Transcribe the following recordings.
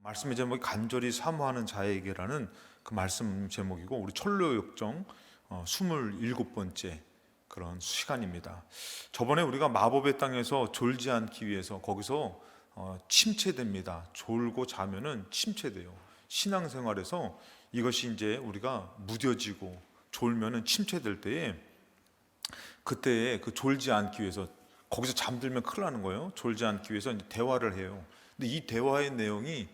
말씀의 제목이 간절히 사모하는 자에게라는 그 말씀 제목이고, 우리 철로역정 27번째 그런 시간입니다. 저번에 우리가 마법의 땅에서 졸지 않기 위해서 거기서 침체됩니다. 졸고 자면은 침체돼요. 신앙생활에서 이것이 이제 우리가 무뎌지고 졸면은 침체될 때에, 그때에 그 졸지 않기 위해서, 거기서 잠들면 큰일 나는 거예요. 졸지 않기 위해서 이제 대화를 해요. 근데 이 대화의 내용이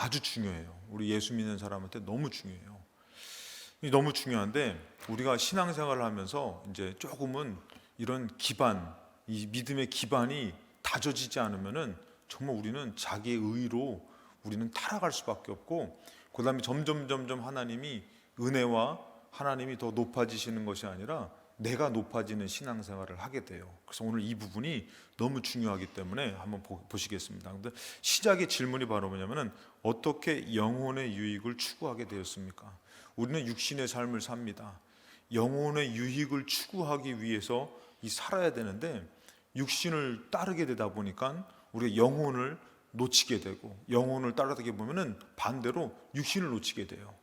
아주 중요해요. 우리 예수 믿는 사람한테 너무 중요해요. 너무 중요한데, 우리가 신앙생활을 하면서 이제 조금은 이런 기반, 이 믿음의 기반이 다져지지 않으면은 정말 우리는 자기의 의로 우리는 타락할 수밖에 없고, 그 다음에 점점 하나님이, 은혜와 하나님이 더 높아지시는 것이 아니라 내가 높아지는 신앙생활을 하게 돼요. 그래서 오늘 이 부분이 너무 중요하기 때문에 한번 보시겠습니다. 근데 시작의 질문이 바로 뭐냐면은, 어떻게 영혼의 유익을 추구하게 되었습니까? 우리는 육신의 삶을 삽니다. 영혼의 유익을 추구하기 위해서 살아야 되는데, 육신을 따르게 되다 보니까 우리가 영혼을 놓치게 되고, 영혼을 따르게 보면은 반대로 육신을 놓치게 돼요.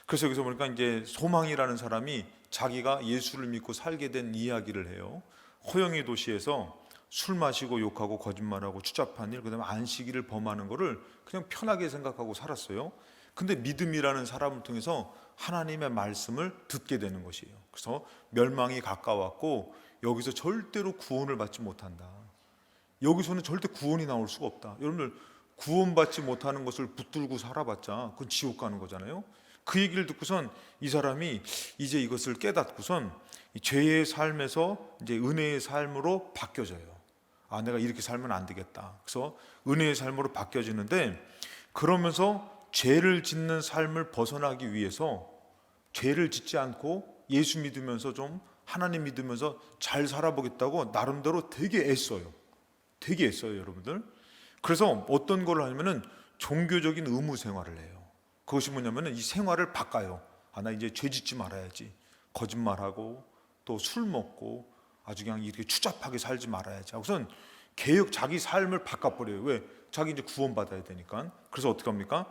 그래서 여기서 보니까 이제 소망이라는 사람이 자기가 예수를 믿고 살게 된 이야기를 해요. 호영의 도시에서 술 마시고 욕하고 거짓말하고 추잡한 일, 그다음에 안식일을 범하는 거를 그냥 편하게 생각하고 살았어요. 근데 믿음이라는 사람을 통해서 하나님의 말씀을 듣게 되는 것이에요. 그래서 멸망이 가까웠고, 여기서 절대로 구원을 받지 못한다. 여기서는 절대 구원이 나올 수가 없다. 여러분들, 구원받지 못하는 것을 붙들고 살아봤자 그건 지옥 가는 거잖아요. 그 얘기를 듣고선 이 사람이 이제 이것을 깨닫고선 죄의 삶에서 이제 은혜의 삶으로 바뀌어져요. 아, 내가 이렇게 살면 안 되겠다. 그래서 은혜의 삶으로 바뀌어지는데, 그러면서 죄를 짓는 삶을 벗어나기 위해서 죄를 짓지 않고 예수 믿으면서 좀 하나님 믿으면서 잘 살아보겠다고 나름대로 되게 애써요. 되게 애써요, 여러분들. 그래서 어떤 걸 하냐면은 종교적인 의무 생활을 해요. 그것이 뭐냐면은 이 생활을 바꿔요. 아, 나 이제 죄 짓지 말아야지. 거짓말하고 또 술 먹고 아주 그냥 이렇게 추잡하게 살지 말아야지. 우선 자기 삶을 바꿔버려요. 왜? 자기 이제 구원받아야 되니까. 그래서 어떻게 합니까?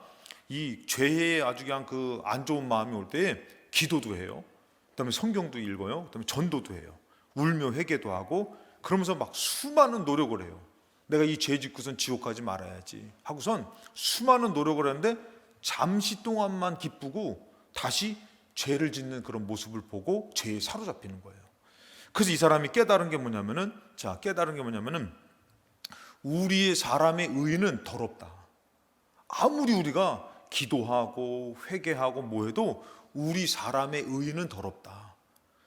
이 죄에 아주 그냥 그 안 좋은 마음이 올 때에 기도도 해요. 그다음에 성경도 읽어요. 그다음에 전도도 해요. 울며 회개도 하고, 그러면서 막 수많은 노력을 해요. 내가 이 죄 짓고선 지옥 가지 말아야지 하고선 수많은 노력을 하는데, 잠시 동안만 기쁘고 다시 죄를 짓는 그런 모습을 보고 죄에 사로잡히는 거예요. 그래서 이 사람이 깨달은 게 뭐냐면은, 우리의 사람의 의는 더럽다. 아무리 우리가 기도하고 회개하고 뭐 해도 우리 사람의 의는 더럽다.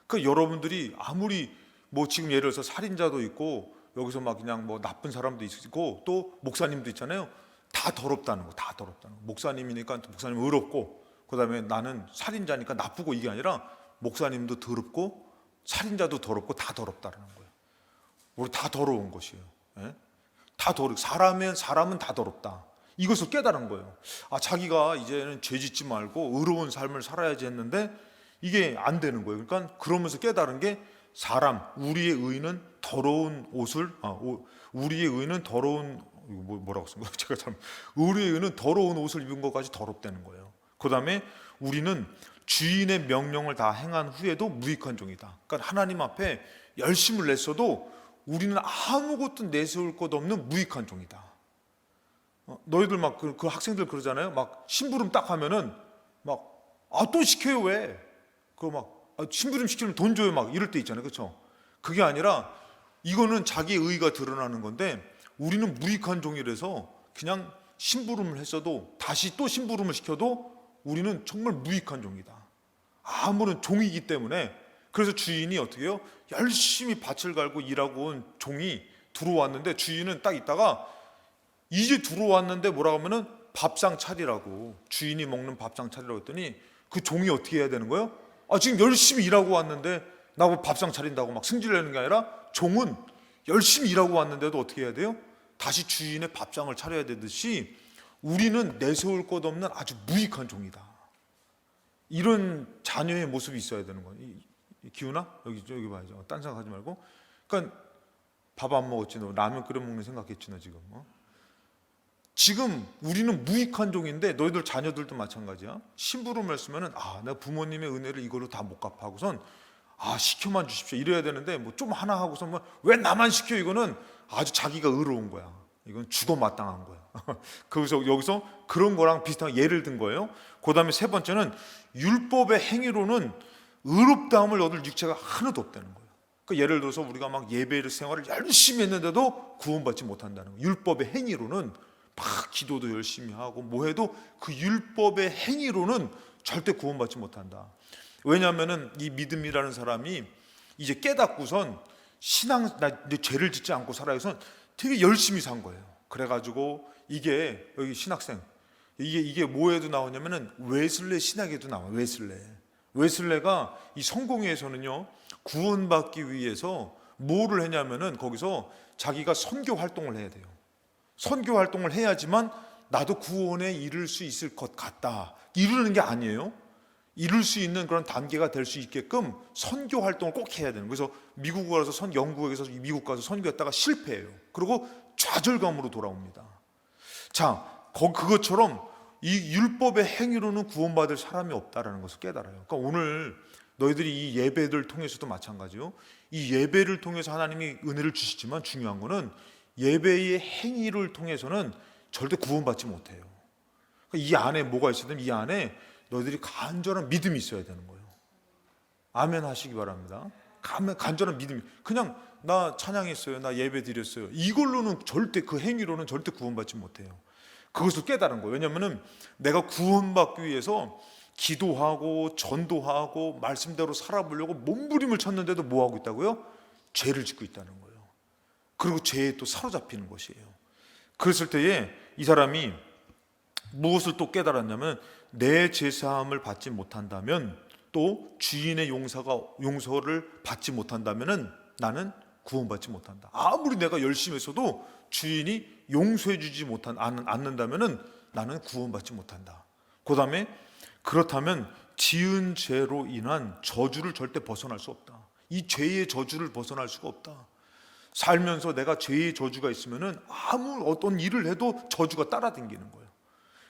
그러니까 여러분들이 아무리 뭐 지금 예를 들어서 살인자도 있고, 여기서 막 그냥 뭐 나쁜 사람도 있고, 또 목사님도 있잖아요. 다 더럽다는 거, 다 더럽다는 거. 목사님이니까 목사님 의롭고, 그 다음에 나는 살인자니까 나쁘고, 이게 아니라 목사님도 더럽고 살인자도 더럽고 다 더럽다는 거예요. 우리 다 더러운 것이에요. 예? 다 사람은 다 더럽다. 이것을 깨달은 거예요. 아, 자기가 이제는 죄 짓지 말고 의로운 삶을 살아야지 했는데 이게 안 되는 거예요. 그러니까 그러면서 깨달은 게, 우리의 의는 더러운 옷을, 우리의 의는 더러운, 뭐라고 쓴 거예요? 제가 우리의 의는 더러운 옷을 입은 것까지 더럽다는 거예요. 그 다음에 우리는 주인의 명령을 다 행한 후에도 무익한 종이다. 그러니까 하나님 앞에 열심을 냈어도 우리는 아무것도 내세울 것 없는 무익한 종이다. 너희들 막 그 학생들 그러잖아요. 막 심부름 딱 하면은 또 시켜요, 왜? 심부름 시키면 돈 줘요, 막 이럴 때 있잖아요. 그렇죠? 그게 아니라 이거는 자기의 의의가 드러나는 건데, 우리는 무익한 종이라서 그냥 심부름을 했어도 다시 또 심부름을 시켜도 우리는 정말 무익한 종이다. 아무런 종이기 때문에. 그래서 주인이 어떻게 해요? 열심히 밭을 갈고 일하고 온 종이 들어왔는데, 주인은 딱 있다가 이제 들어왔는데 뭐라고 하면은 밥상 차리라고, 주인이 먹는 밥상 차리라고 했더니 그 종이 어떻게 해야 되는 거예요? 지금 열심히 일하고 왔는데 나보고 밥상 차린다고 막 승질내는 게 아니라, 종은 열심히 일하고 왔는데도 어떻게 해야 돼요? 다시 주인의 밥상을 차려야 되듯이 우리는 내세울 것 없는 아주 무익한 종이다. 이런 자녀의 모습이 있어야 되는 거예요. 기훈아? 여기 봐야죠. 딴 생각하지 말고. 그러니까 밥 안 먹었지, 너 라면 끓여 먹는 생각했지, 너 지금. 지금 우리는 무익한 종인데 너희들 자녀들도 마찬가지야. 심부름을 했으면은 내가 부모님의 은혜를 이걸로 다 못 갚아고선 시켜만 주십시오 이래야 되는데 뭐 좀 하나 하고서 뭐 왜 나만 시켜, 이거는 아주 자기가 의로운 거야. 이건 죽어 마땅한 거야. 그래서 여기서 그런 거랑 비슷한 예를 든 거예요. 그 다음에 세 번째는 율법의 행위로는 의롭다함을 얻을 육체가 하나도 없다는 거예요. 그러니까 예를 들어서 우리가 막 예배 생활을 열심히 했는데도 구원받지 못한다는 거예요. 율법의 행위로는 막 기도도 열심히 하고 뭐 해도 그 율법의 행위로는 절대 구원받지 못한다. 왜냐하면은 이 믿음이라는 사람이 이제 깨닫고선 나 이제 죄를 짓지 않고 살아서 되게 열심히 산 거예요. 그래가지고 이게 여기 신학생 이게 뭐에도 나오냐면은 웨슬레 신학에도 나와요. 웨슬레가 이 성공회에서는요 구원받기 위해서 뭐를 했냐면은 거기서 자기가 선교 활동을 해야 돼요. 선교 활동을 해야지만 나도 구원에 이를 수 있을 것 같다. 이루는 게 아니에요. 이룰 수 있는 그런 단계가 될 수 있게끔 선교 활동을 꼭 해야 되는. 그래서 미국 가서 영국에서 미국 가서 선교했다가 실패해요. 그리고 좌절감으로 돌아옵니다. 자, 그것처럼 이 율법의 행위로는 구원받을 사람이 없다라는 것을 깨달아요. 그러니까 오늘 너희들이 이 예배를 통해서도 마찬가지요. 이 예배를 통해서 하나님이 은혜를 주시지만 중요한 거는 예배의 행위를 통해서는 절대 구원받지 못해요. 그러니까 이 안에 뭐가 있어야 되면 이 안에 너희들이 간절한 믿음이 있어야 되는 거예요. 아멘 하시기 바랍니다. 간절한 믿음이, 그냥 나 찬양했어요, 나 예배 드렸어요, 이걸로는 절대, 그 행위로는 절대 구원받지 못해요. 그것을 깨달은 거예요. 왜냐하면 내가 구원받기 위해서 기도하고 전도하고 말씀대로 살아보려고 몸부림을 쳤는데도 뭐하고 있다고요? 죄를 짓고 있다는 거예요. 그리고 죄에 또 사로잡히는 것이에요. 그랬을 때에 이 사람이 무엇을 또 깨달았냐면 내 죄사함을 받지 못한다면, 또 주인의 용서를 받지 못한다면 나는 구원받지 못한다. 아무리 내가 열심히 했어도 주인이 용서해 주지 않는다면 나는 구원받지 못한다. 그 다음에 그렇다면 지은 죄로 인한 저주를 절대 벗어날 수 없다. 이 죄의 저주를 벗어날 수가 없다. 살면서 내가 죄의 저주가 있으면 어떤 일을 해도 저주가 따라다니는 거예요.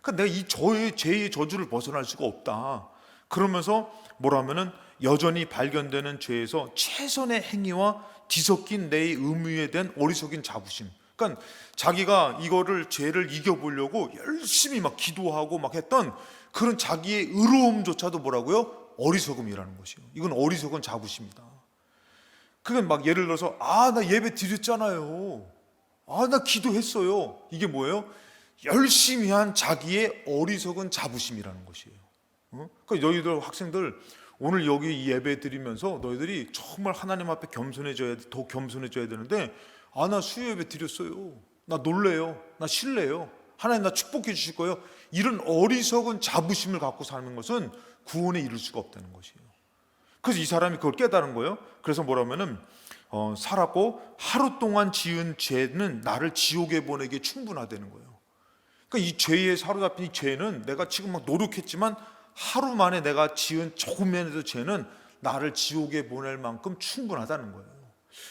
그러니까 내가 이 죄의 저주를 벗어날 수가 없다. 그러면서 뭐라면은 여전히 발견되는 죄에서 최선의 행위와 뒤섞인 내 의무에 대한 어리석인 자부심. 그러니까 자기가 이거를 죄를 이겨보려고 열심히 막 기도하고 막 했던 그런 자기의 의로움조차도 뭐라고요? 어리석음이라는 것이에요. 이건 어리석은 자부심이다. 그건 막 예를 들어서 나 예배 드렸잖아요. 나 기도했어요. 이게 뭐예요? 열심히 한 자기의 어리석은 자부심이라는 것이에요. 그러니까 너희들 학생들 오늘 여기 이 예배 드리면서 너희들이 정말 하나님 앞에 더 겸손해져야 되는데 나 수요 예배 드렸어요. 나 놀래요. 나 실례요. 하나님 나 축복해 주실 거예요. 이런 어리석은 자부심을 갖고 사는 것은 구원에 이를 수가 없다는 것이에요. 그래서 이 사람이 그걸 깨달은 거예요. 그래서 뭐라면은 살았고 하루 동안 지은 죄는 나를 지옥에 보내기에 충분하다는 거예요. 그러니까 이 죄에 사로잡힌 이 죄는 내가 지금 막 노력했지만 하루 만에 내가 지은 조금이라도 죄는 나를 지옥에 보낼 만큼 충분하다는 거예요.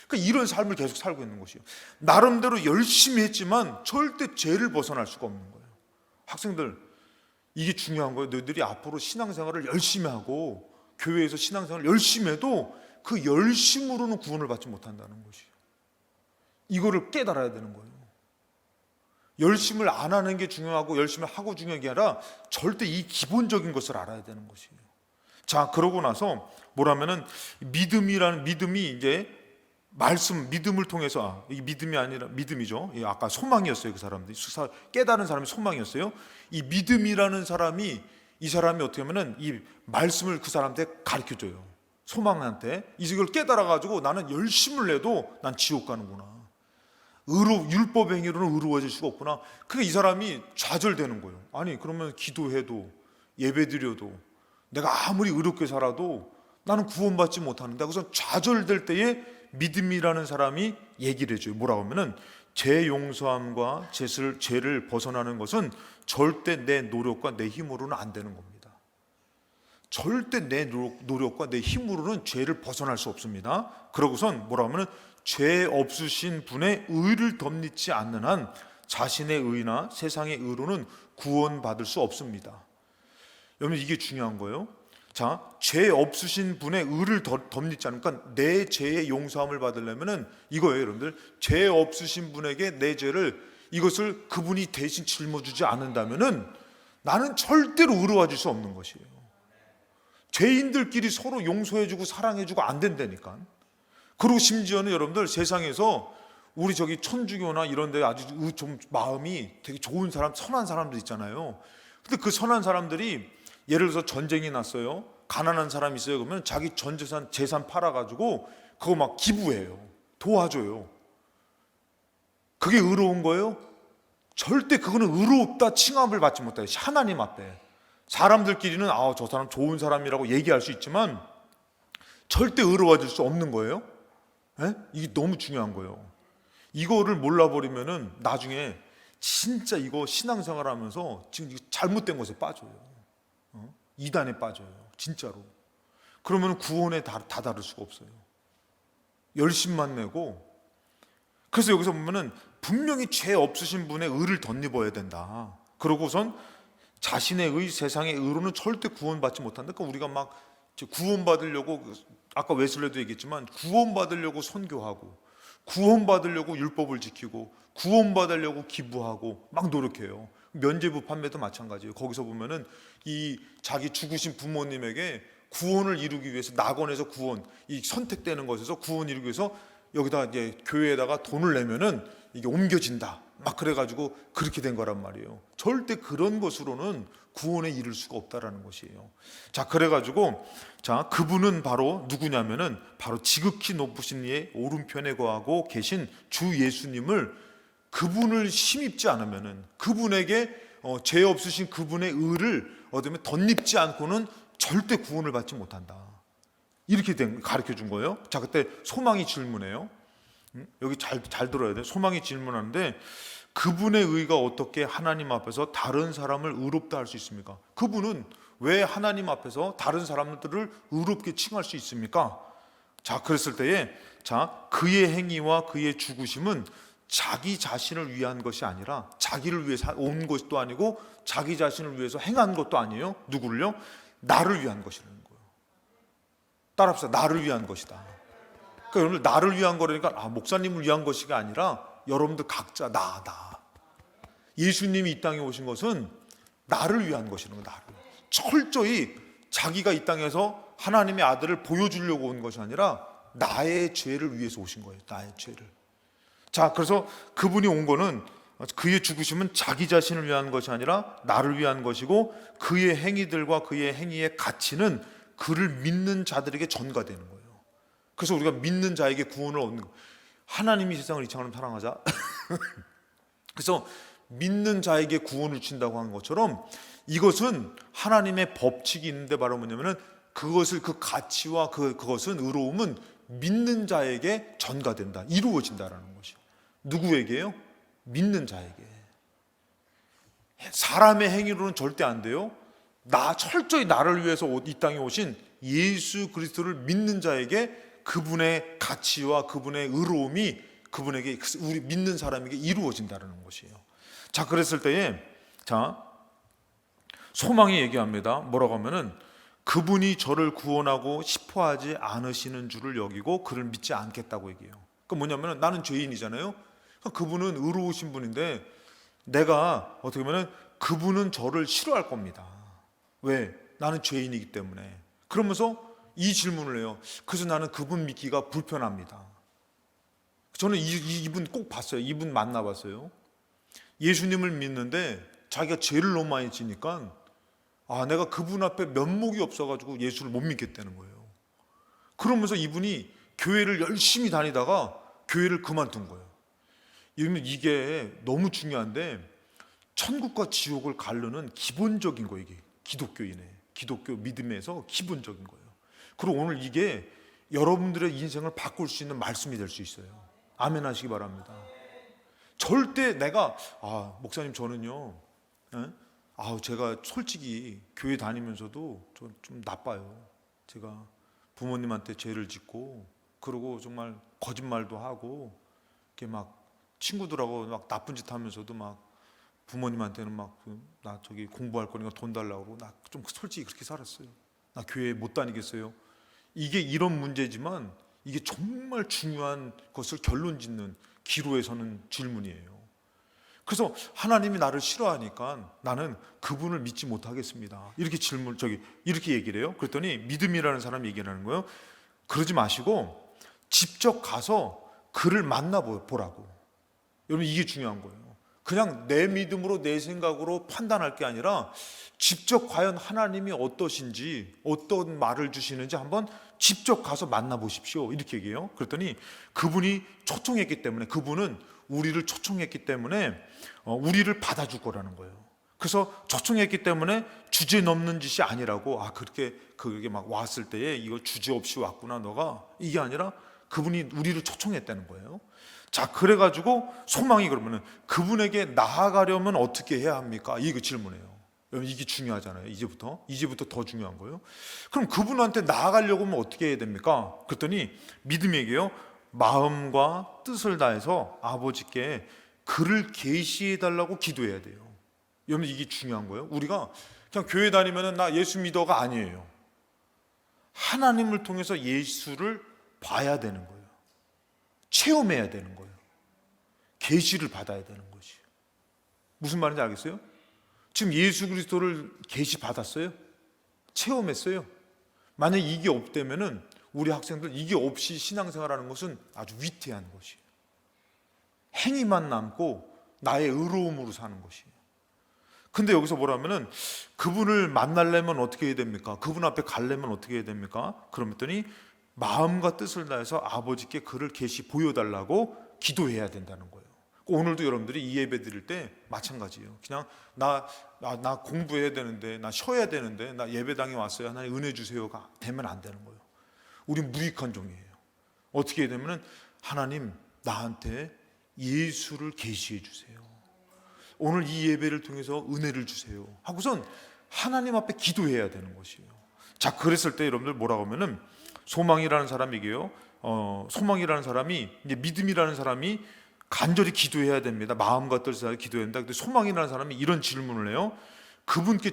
그러니까 이런 삶을 계속 살고 있는 것이에요. 나름대로 열심히 했지만 절대 죄를 벗어날 수가 없는 거예요. 학생들, 이게 중요한 거예요. 너희들이 앞으로 신앙생활을 열심히 하고 교회에서 신앙생활을 열심히 해도 그 열심으로는 구원을 받지 못한다는 것이에요. 이거를 깨달아야 되는 거예요. 열심을 안 하는 게 중요하고 열심을 하고 중요한 게 아니라 절대 이 기본적인 것을 알아야 되는 것이에요. 자, 그러고 나서 뭐라면은 믿음이 이제 믿음을 통해서, 이게 믿음이 아니라 믿음이죠. 아까 소망이었어요. 그 사람들이 깨달은 사람이 소망이었어요. 이 믿음이라는 사람이, 이 사람이 어떻게 하면은 이 말씀을 그 사람한테 가르쳐줘요. 소망한테 이걸 깨달아가지고 나는 열심을 내도 난 지옥 가는구나. 율법 행위로는 의로워질 수가 없구나. 그게 이 사람이 좌절되는 거예요. 아니 그러면 기도해도 예배드려도 내가 아무리 의롭게 살아도 나는 구원받지 못하는데, 그래서 좌절될 때에 믿음이라는 사람이 얘기를 해줘요. 뭐라고 하면은 죄 용서함과 죄를 벗어나는 것은 절대 내 노력과 내 힘으로는 안 되는 겁니다. 절대 내 노력과 내 힘으로는 죄를 벗어날 수 없습니다. 그러고선 뭐라고 하면은 죄 없으신 분의 의를 덧입지 않는 한 자신의 의나 세상의 의로는 구원받을 수 없습니다. 여러분, 이게 중요한 거예요. 자, 죄 없으신 분의 의를 덧입지 않으니까 내 죄의 용서함을 받으려면은 이거예요, 여러분들. 죄 없으신 분에게 내 죄를, 이것을 그분이 대신 짊어지지 않는다면은 나는 절대로 의로워질 수 없는 것이에요. 죄인들끼리 서로 용서해주고 사랑해주고 안 된다니까. 그리고 심지어는 여러분들, 세상에서 우리 저기 천주교나 이런 데 아주 좀 마음이 되게 좋은 사람, 선한 사람들 있잖아요. 근데 그 선한 사람들이 예를 들어서 전쟁이 났어요. 가난한 사람이 있어요. 그러면 자기 전 재산 팔아가지고 그거 막 기부해요. 도와줘요. 그게 의로운 거예요? 절대 그거는 의롭다 칭함을 받지 못해요. 하나님 앞에. 사람들끼리는 저 사람 좋은 사람이라고 얘기할 수 있지만 절대 의로워질 수 없는 거예요. 에? 이게 너무 중요한 거예요. 이거를 몰라버리면은 나중에 진짜 이거 신앙생활 하면서 지금 잘못된 것에 빠져요. 이단에 빠져요. 진짜로. 그러면 구원에 다다를 수가 없어요. 열심만 내고. 그래서 여기서 보면은 분명히 죄 없으신 분의 의를 덧입어야 된다. 그러고선 자신의 의, 세상의 의로는 절대 구원받지 못한다. 그러니까 우리가 막 구원받으려고, 아까 웨슬레도 얘기했지만 구원받으려고 선교하고, 구원받으려고 율법을 지키고, 구원받으려고 기부하고 막 노력해요. 면죄부 판매도 마찬가지예요. 거기서 보면은 이 자기 죽으신 부모님에게 구원을 이루기 위해서, 낙원에서 구원, 이 선택되는 것에서 구원 이루기 위해서 여기다 이제 교회에다가 돈을 내면은 이게 옮겨진다. 막 그래가지고 그렇게 된 거란 말이에요. 절대 그런 것으로는 구원에 이를 수가 없다라는 것이에요. 자, 그래가지고 자, 그분은 바로 누구냐면은 바로 지극히 높으신 이의 오른편에 거하고 계신 주 예수님을, 그분을 힘입지 않으면은, 그분에게 죄 없으신 그분의 의를 얻으면 덧입지 않고는 절대 구원을 받지 못한다. 이렇게 가르쳐 준 거예요. 자, 그때 소망이 질문해요. 여기 잘 들어야 돼. 소망이 질문하는데, 그분의 의가 어떻게 하나님 앞에서 다른 사람을 의롭다 할 수 있습니까? 그분은 왜 하나님 앞에서 다른 사람들을 의롭게 칭할 수 있습니까? 자, 그랬을 때에 자, 그의 행위와 그의 죽으심은 자기 자신을 위한 것이 아니라, 자기를 위해서 온 것도 아니고 자기 자신을 위해서 행한 것도 아니에요. 누구를요? 나를 위한 것이라는 거예요. 따라합시다. 나를 위한 것이다. 그러니까 여러분들, 나를 위한 거라니까 목사님을 위한 것이 아니라 여러분들 각자 나. 예수님이 이 땅에 오신 것은 나를 위한 것이라는 거예요. 나를. 철저히 자기가 이 땅에서 하나님의 아들을 보여주려고 온 것이 아니라 나의 죄를 위해서 오신 거예요. 나의 죄를. 자, 그래서 그분이 온 거는, 그의 죽으심은 자기 자신을 위한 것이 아니라 나를 위한 것이고, 그의 행위들과 그의 행위의 가치는 그를 믿는 자들에게 전가되는 거예요. 그래서 우리가 믿는 자에게 구원을 얻는 거예요. 하나님이 세상을 이처럼 사랑하자. 그래서 믿는 자에게 구원을 주신다고 하는 것처럼, 이것은 하나님의 법칙이 있는데 바로 뭐냐면은, 그것을, 그 가치와 그것은, 의로움은 믿는 자에게 전가된다, 이루어진다라는 것이요. 누구에게요? 믿는 자에게. 사람의 행위로는 절대 안 돼요. 철저히 나를 위해서 이 땅에 오신 예수 그리스도를 믿는 자에게 그분의 가치와 그분의 의로움이 그분에게, 우리 믿는 사람에게 이루어진다는 것이에요. 자, 그랬을 때에 자, 소망이 얘기합니다. 뭐라고 하면은, 그분이 저를 구원하고 싶어 하지 않으시는 줄을 여기고 그를 믿지 않겠다고 얘기해요. 그러니까 뭐냐면은, 나는 죄인이잖아요. 그분은 의로우신 분인데, 내가 어떻게 보면은 그분은 저를 싫어할 겁니다. 왜? 나는 죄인이기 때문에. 그러면서 이 질문을 해요. 그래서 나는 그분 믿기가 불편합니다. 저는 이분 꼭 봤어요. 이분 만나봤어요. 예수님을 믿는데 자기가 죄를 너무 많이 지니까 내가 그분 앞에 면목이 없어가지고 예수를 못 믿겠다는 거예요. 그러면서 이분이 교회를 열심히 다니다가 교회를 그만둔 거예요. 이게 너무 중요한데, 천국과 지옥을 가르는 기본적인 거예요. 이게 기독교 믿음에서 기본적인 거예요. 그리고 오늘 이게 여러분들의 인생을 바꿀 수 있는 말씀이 될 수 있어요. 아멘 하시기 바랍니다. 절대 내가 목사님 저는요, 제가 솔직히 교회 다니면서도 좀 나빠요. 제가 부모님한테 죄를 짓고, 그러고 정말 거짓말도 하고, 이렇게 막 친구들하고 막 나쁜 짓 하면서도 막 부모님한테는 막 나 저기 공부할 거니까 돈 달라고 그러고 나 좀 솔직히 그렇게 살았어요. 나 교회 못 다니겠어요. 이게 이런 문제지만 이게 정말 중요한 것을 결론 짓는 기로에 서는 질문이에요. 그래서 하나님이 나를 싫어하니까 나는 그분을 믿지 못하겠습니다. 이렇게 이렇게 얘기를 해요. 그랬더니 믿음이라는 사람이 얘기를 하는 거예요. 그러지 마시고 직접 가서 그를 만나보라고. 여러분, 이게 중요한 거예요. 그냥 내 믿음으로 내 생각으로 판단할 게 아니라 직접 과연 하나님이 어떠신지, 어떤 말을 주시는지 한번 직접 가서 만나보십시오. 이렇게 얘기해요. 그랬더니 그분이 초청했기 때문에, 그분은 우리를 초청했기 때문에 우리를 받아줄 거라는 거예요. 그래서 초청했기 때문에 주제 넘는 짓이 아니라고, 그게 막 왔을 때에 이거 주제 없이 왔구나 너가, 이게 아니라 그분이 우리를 초청했다는 거예요. 자, 그래가지고 소망이, 그러면은 그분에게 나아가려면 어떻게 해야 합니까? 이거 질문이에요. 여러분, 이게 중요하잖아요. 이제부터 더 중요한 거예요. 그럼 그분한테 나아가려고 하면 어떻게 해야 됩니까? 그랬더니 믿음이 얘기해요. 마음과 뜻을 다해서 아버지께 그를 계시해 달라고 기도해야 돼요. 여러분, 이게 중요한 거예요. 우리가 그냥 교회 다니면은 나 예수 믿어가 아니에요. 하나님을 통해서 예수를 봐야 되는 거예요. 체험해야 되는 거예요. 계시를 받아야 되는 것이에요. 무슨 말인지 알겠어요? 지금 예수 그리스도를 계시 받았어요? 체험했어요? 만약 이게 없다면은 우리 학생들, 이게 없이 신앙생활하는 것은 아주 위태한 것이에요. 행위만 남고 나의 의로움으로 사는 것이에요. 근데 여기서 뭐라면은 그분을 만나려면 어떻게 해야 됩니까? 그분 앞에 가려면 어떻게 해야 됩니까? 그러더니 마음과 뜻을 다해서 아버지께 그를 계시 보여달라고 기도해야 된다는 거예요. 오늘도 여러분들이 이 예배 드릴 때 마찬가지예요. 그냥 나 공부해야 되는데, 나 쉬어야 되는데, 나 예배당에 왔어요, 하나님 은혜 주세요가 되면 안 되는 거예요. 우린 무익한 종이에요. 어떻게 해야 되면은 하나님 나한테 예수를 계시해 주세요. 오늘 이 예배를 통해서 은혜를 주세요 하고선 하나님 앞에 기도해야 되는 것이에요. 자, 그랬을 때 여러분들 뭐라고 하면은 소망이라는 사람이게요. 소망이라는 사람이, 이제 믿음이라는 사람이 간절히 기도해야 됩니다. 마음과 뜻을 기도해야 된다. 근데 소망이라는 사람이 이런 질문을 해요. 그분께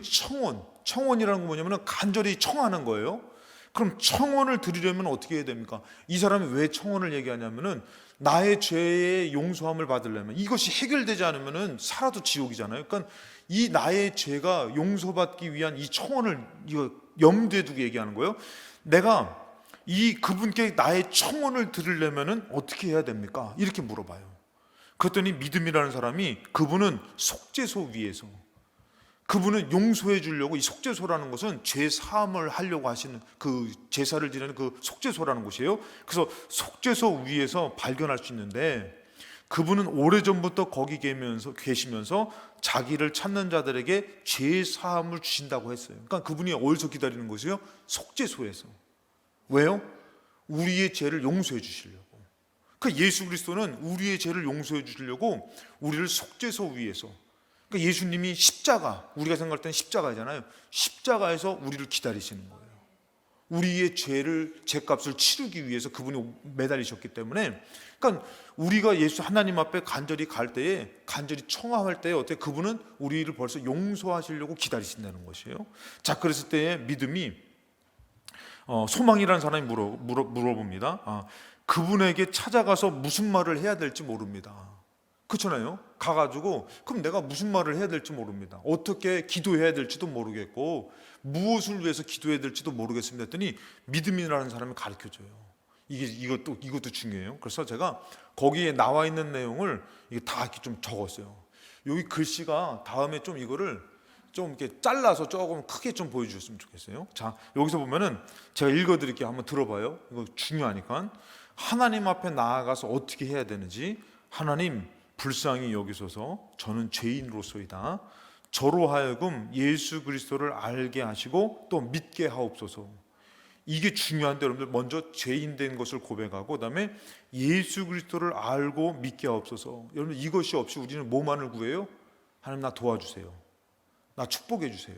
청원이라는 건 뭐냐면 간절히 청하는 거예요. 그럼 청원을 드리려면 어떻게 해야 됩니까? 이 사람이 왜 청원을 얘기하냐면은 나의 죄의 용서함을 받으려면, 이것이 해결되지 않으면은 살아도 지옥이잖아요. 그러니까 이 나의 죄가 용서받기 위한 이 청원을 이거 염두에 두고 얘기하는 거예요. 내가 그분께 나의 청원을 들으려면은 어떻게 해야 됩니까? 이렇게 물어봐요. 그랬더니 믿음이라는 사람이, 그분은 속죄소 위에서, 그분은 용서해 주려고, 이 속죄소라는 것은 죄 사함을 하려고 하시는 그 제사를 지내는 그 속죄소라는 곳이에요. 그래서 속죄소 위에서 발견할 수 있는데, 그분은 오래전부터 거기 계시면서 자기를 찾는 자들에게 죄 사함을 주신다고 했어요. 그러니까 그분이 어디서 기다리는 것이요? 속죄소에서. 왜요? 우리의 죄를 용서해 주시려고. 그 예수 그리스도는 우리의 죄를 용서해 주시려고 우리를 속죄소 위에서, 그러니까 예수님이 십자가, 우리가 생각할 때는 십자가잖아요. 십자가에서 우리를 기다리시는 거예요. 우리의 죄값을 치르기 위해서 그분이 매달리셨기 때문에, 그러니까 우리가 예수 하나님 앞에 간절히 갈 때에, 간절히 청함할 때에 어때? 그분은 우리를 벌써 용서하시려고 기다리신다는 것이에요. 자, 그랬을 때에 믿음이, 소망이라는 사람이 물어봅니다. 그분에게 찾아가서 무슨 말을 해야 될지 모릅니다. 그렇잖아요. 가가지고 그럼 내가 무슨 말을 해야 될지 모릅니다. 어떻게 기도해야 될지도 모르겠고 무엇을 위해서 기도해야 될지도 모르겠습니다 했더니 믿음이라는 사람이 가르쳐줘요. 이것도 중요해요. 그래서 제가 거기에 나와 있는 내용을 다 이렇게 좀 적었어요. 여기 글씨가 다음에 좀 이거를 좀 이렇게 잘라서 조금 크게 좀 보여주셨으면 좋겠어요. 자, 여기서 보면은 제가 읽어드릴게요. 한번 들어봐요. 이거 중요하니까. 하나님 앞에 나아가서 어떻게 해야 되는지. 하나님, 불쌍히 여기소서. 저는 죄인으로소이다. 저로 하여금 예수 그리스도를 알게 하시고 또 믿게 하옵소서. 이게 중요한데 여러분들, 먼저 죄인 된 것을 고백하고 그다음에 예수 그리스도를 알고 믿게 하옵소서. 여러분, 이것이 없이 우리는 뭐만을 구해요? 하나님, 나 도와주세요. 나 축복해 주세요.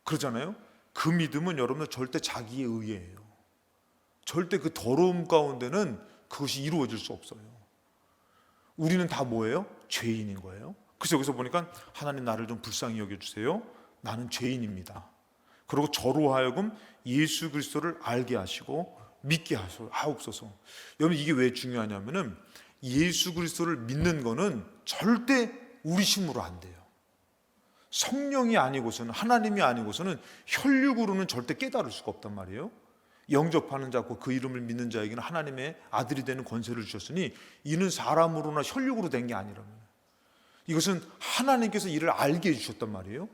그러잖아요. 그 믿음은 여러분들 절대 자기의 의예요. 절대 그 더러움 가운데는 그것이 이루어질 수 없어요. 우리는 다 뭐예요? 죄인인 거예요. 그래서 여기서 보니까 하나님 나를 좀 불쌍히 여겨주세요. 나는 죄인입니다. 그리고 저로 하여금 예수 그리스도를 알게 하시고 믿게 하옵소서. 여러분 이게 왜 중요하냐면은 예수 그리스도를 믿는 거는 절대 우리 힘으로 안 돼요. 성령이 아니고서는, 하나님이 아니고서는 혈육으로는 절대 깨달을 수가 없단 말이에요. 영접하는 자고 그 이름을 믿는 자에게는 하나님의 아들이 되는 권세를 주셨으니 이는 사람으로나 혈육으로 된 게 아니라면, 이것은 하나님께서 이를 알게 해주셨단 말이에요.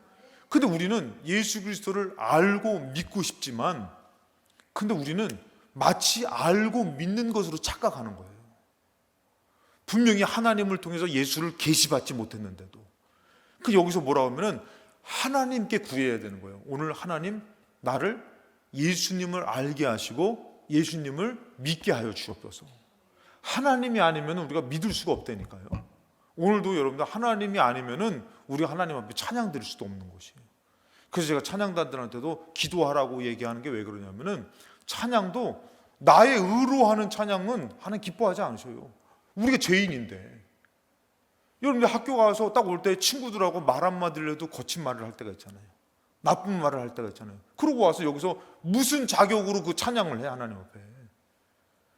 근데 우리는 예수 그리스도를 알고 믿고 싶지만, 근데 우리는 마치 알고 믿는 것으로 착각하는 거예요. 분명히 하나님을 통해서 예수를 계시받지 못했는데도. 그 여기서 뭐라고 하면은 하나님께 구해야 되는 거예요. 오늘 하나님 나를 예수님을 알게 하시고 예수님을 믿게 하여 주옵소서. 하나님이 아니면 우리가 믿을 수가 없다니까요. 오늘도 여러분들 하나님이 아니면은 우리가 하나님 앞에 찬양 드릴 수도 없는 것이에요. 그래서 제가 찬양단들한테도 기도하라고 얘기하는 게 왜 그러냐면은, 찬양도 나의 의로 하는 찬양은 하나님 기뻐하지 않으셔요. 우리가 죄인인데. 여러분들 학교 가서 딱 올 때 친구들하고 말 한마디를 해도 거친 말을 할 때가 있잖아요. 나쁜 말을 할 때가 있잖아요. 그러고 와서 여기서 무슨 자격으로 그 찬양을 해, 하나님 앞에.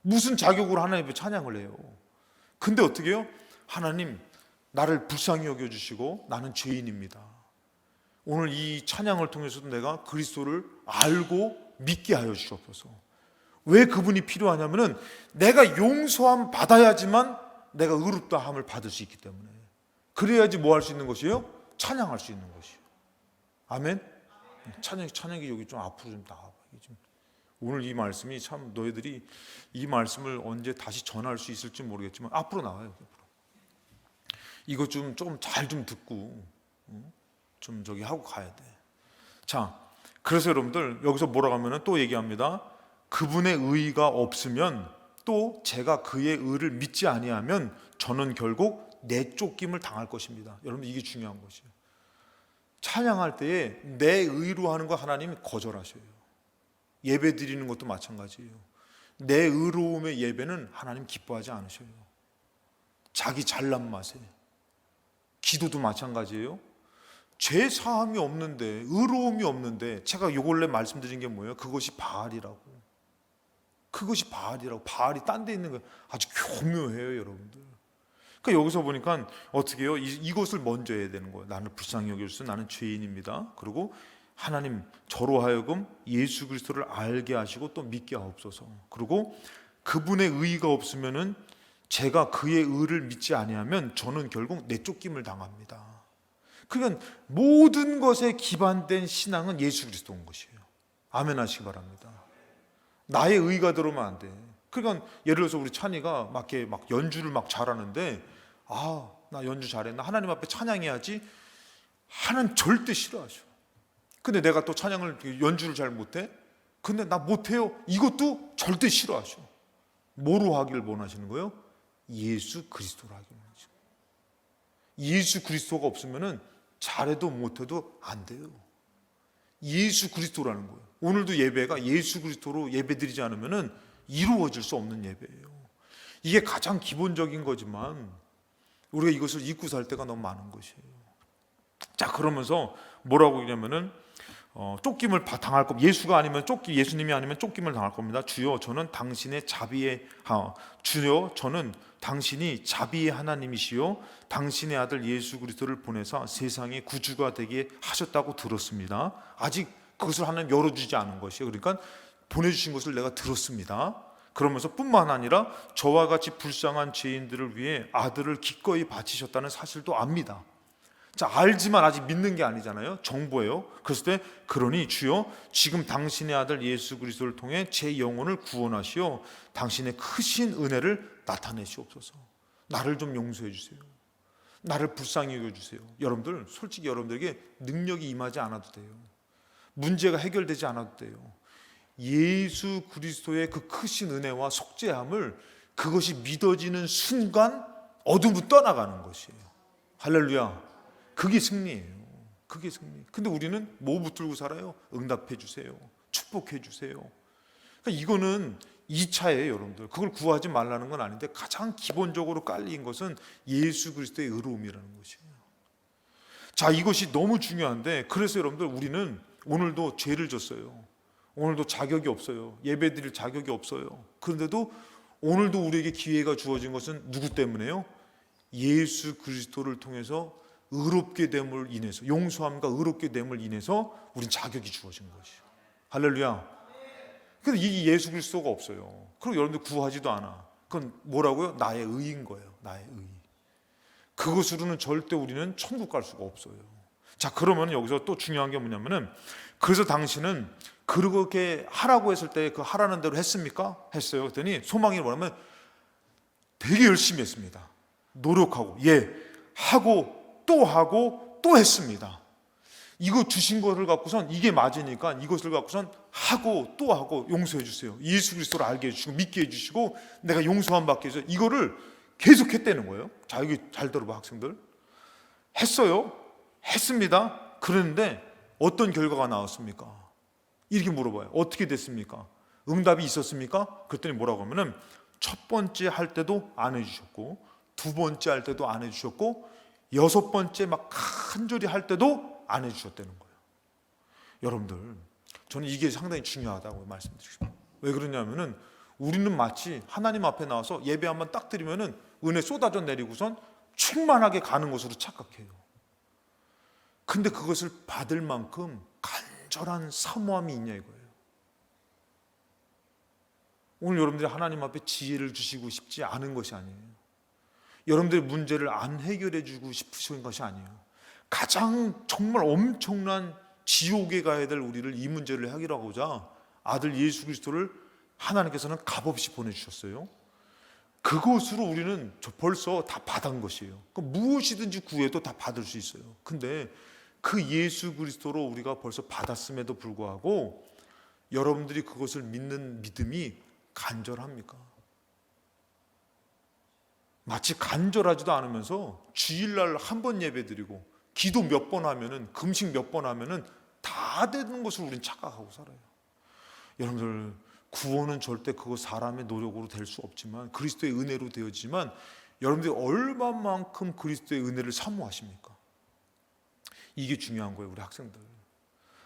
무슨 자격으로 하나님 앞에 찬양을 해요. 근데 어떻게 해요? 하나님 나를 불쌍히 여겨주시고 나는 죄인입니다. 오늘 이 찬양을 통해서도 내가 그리스도를 알고 믿게 하여 주옵소서. 왜 그분이 필요하냐면은 내가 용서함 받아야지만 내가 의롭다함을 받을 수 있기 때문에, 그래야지 뭐 할 수 있는 것이에요? 찬양할 수 있는 것이에요. 아멘. 찬양이 여기 좀 앞으로 좀 나와봐. 오늘 이 말씀이 참, 너희들이 이 말씀을 언제 다시 전할 수 있을지 모르겠지만 앞으로 나와요. 이거 조금 잘 좀 듣고 좀 저기 하고 가야 돼. 자, 그래서 여러분들 여기서 뭐라고 하면은 또 얘기합니다. 그분의 의가 없으면, 또 제가 그의 의를 믿지 아니하면 저는 결국 내쫓김을 당할 것입니다. 여러분 이게 중요한 것이에요. 찬양할 때에 내 의로 하는 거 하나님이 거절하셔요. 예배 드리는 것도 마찬가지예요. 내 의로움의 예배는 하나님 기뻐하지 않으셔요. 자기 잘난 맛에. 기도도 마찬가지예요. 죄 사함이 없는데, 의로움이 없는데, 제가 요 근래 말씀드린 게 뭐예요? 그것이 바알이라고. 그것이 바알이라고. 바알이 딴 데 있는 거예요. 아주 교묘해요, 여러분들. 그러니까 여기서 보니까 어떻게 해요? 이것을 먼저 해야 되는 거예요. 나는 불쌍히 여겨주세요. 나는 죄인입니다. 그리고 하나님 저로 하여금 예수 그리스도를 알게 하시고 또 믿게 하옵소서. 그리고 그분의 의가 없으면은, 제가 그의 의를 믿지 아니하면 저는 결국 내쫓김을 당합니다. 그러니까 모든 것에 기반된 신앙은 예수 그리스도인 것이에요. 아멘 하시기 바랍니다. 나의 의가 들어오면 안 돼. 그러니까 예를 들어서 우리 찬이가 막 연주를 막 잘하는데, 나 연주 잘했나? 하나님 앞에 찬양해야지. 하나님 절대 싫어하셔. 근데 내가 또 연주를 잘 못해? 근데 나 못해요. 이것도 절대 싫어하셔. 뭐로 하기를 원하시는 거예요? 예수 그리스도로 하기를 원하시는 거예요. 예수 그리스도가 없으면은 잘해도 못해도 안 돼요. 예수 그리스도라는 거예요. 오늘도 예배가 예수 그리스도로 예배드리지 않으면은 이루어질 수 없는 예배예요. 이게 가장 기본적인 거지만 우리가 이것을 잊고 살 때가 너무 많은 것이에요. 자, 그러면서 뭐라고 그러냐면은 쫓김을 당할 겁니다. 예수가 아니면 예수님이 아니면 쫓김을 당할 겁니다. 주여 저는 당신이 자비의 하나님이시요 당신의 아들 예수 그리스도를 보내사 세상의 구주가 되게 하셨다고 들었습니다. 아직 그것을 하나님 열어주지 않은 것이에요. 그러니까 보내주신 것을 내가 들었습니다. 그러면서 뿐만 아니라 저와 같이 불쌍한 죄인들을 위해 아들을 기꺼이 바치셨다는 사실도 압니다. 자, 알지만 아직 믿는 게 아니잖아요. 정보예요. 그랬을 때 그러니 주여 지금 당신의 아들 예수 그리스도를 통해 제 영혼을 구원하시어 당신의 크신 은혜를 나타내시옵소서. 나를 좀 용서해 주세요. 나를 불쌍히 여겨주세요. 여러분들 솔직히 여러분들에게 능력이 임하지 않아도 돼요. 문제가 해결되지 않아도 돼요. 예수 그리스도의 그 크신 은혜와 속죄함을, 그것이 믿어지는 순간 어둠은 떠나가는 것이에요. 할렐루야. 그게 승리예요. 그게 승리. 근데 우리는 뭐 붙들고 살아요? 응답해 주세요. 축복해 주세요. 그러니까 이거는 2차예요, 여러분들. 그걸 구하지 말라는 건 아닌데 가장 기본적으로 깔린 것은 예수 그리스도의 의로움이라는 것이에요. 자, 이것이 너무 중요한데, 그래서 여러분들 우리는 오늘도 죄를 졌어요. 오늘도 자격이 없어요. 예배드릴 자격이 없어요. 그런데도 오늘도 우리에게 기회가 주어진 것은 누구 때문에요? 예수 그리스도를 통해서 의롭게 됨을 인해서, 용서함과 의롭게 됨을 인해서 우린 자격이 주어진 것이에요. 할렐루야. 근데 이 예수 그리스도가 없어요. 그리고 여러분들 구하지도 않아. 그건 뭐라고요? 나의 의인 거예요. 나의 의. 그것으로는 절대 우리는 천국 갈 수가 없어요. 자, 그러면 여기서 또 중요한 게 뭐냐면은, 그래서 당신은 그렇게 하라고 했을 때 그 하라는 대로 했습니까? 했어요. 그랬더니 소망이 뭐냐면 되게 열심히 했습니다. 노력하고, 하고 또 했습니다. 이거 주신 거를 갖고선 이게 맞으니까 이것을 갖고선 하고 또 하고 용서해 주세요. 예수 그리스도를 알게 해주시고 믿게 해주시고 내가 용서함 받게 해서 이거를 계속 했다는 거예요. 자, 여기 잘 들어봐, 학생들. 했어요. 했습니다. 그런데 어떤 결과가 나왔습니까? 이렇게 물어봐요. 어떻게 됐습니까? 응답이 있었습니까? 그랬더니 뭐라고 하면은, 첫 번째 할 때도 안 해주셨고, 두 번째 할 때도 안 해주셨고, 여섯 번째 막 간절히 할 때도 안 해주셨다는 거예요. 여러분들, 저는 이게 상당히 중요하다고 말씀드리겠습니다. 왜 그러냐면은, 우리는 마치 하나님 앞에 나와서 예배 한번 딱 드리면은 은혜 쏟아져 내리고선 충만하게 가는 것으로 착각해요. 근데 그것을 받을 만큼 간절한 사모함이 있냐 이거예요. 오늘 여러분들이 하나님 앞에 지혜를 주시고 싶지 않은 것이 아니에요. 여러분들의 문제를 안 해결해 주고 싶으신 것이 아니에요. 가장 정말 엄청난 지옥에 가야 될 우리를 이 문제를 해결하고자 아들 예수 그리스도를 하나님께서는 값없이 보내주셨어요. 그것으로 우리는 벌써 다 받은 것이에요. 무엇이든지 구해도 다 받을 수 있어요. 근데 그 예수 그리스도로 우리가 벌써 받았음에도 불구하고 여러분들이 그것을 믿는 믿음이 간절합니까? 마치 간절하지도 않으면서 주일날 한 번 예배드리고 기도 몇 번 하면은, 금식 몇 번 하면은 다 되는 것을 우리는 착각하고 살아요. 여러분들, 구원은 절대 그거 사람의 노력으로 될 수 없지만 그리스도의 은혜로 되어지만, 여러분들이 얼마만큼 그리스도의 은혜를 사모하십니까? 이게 중요한 거예요. 우리 학생들,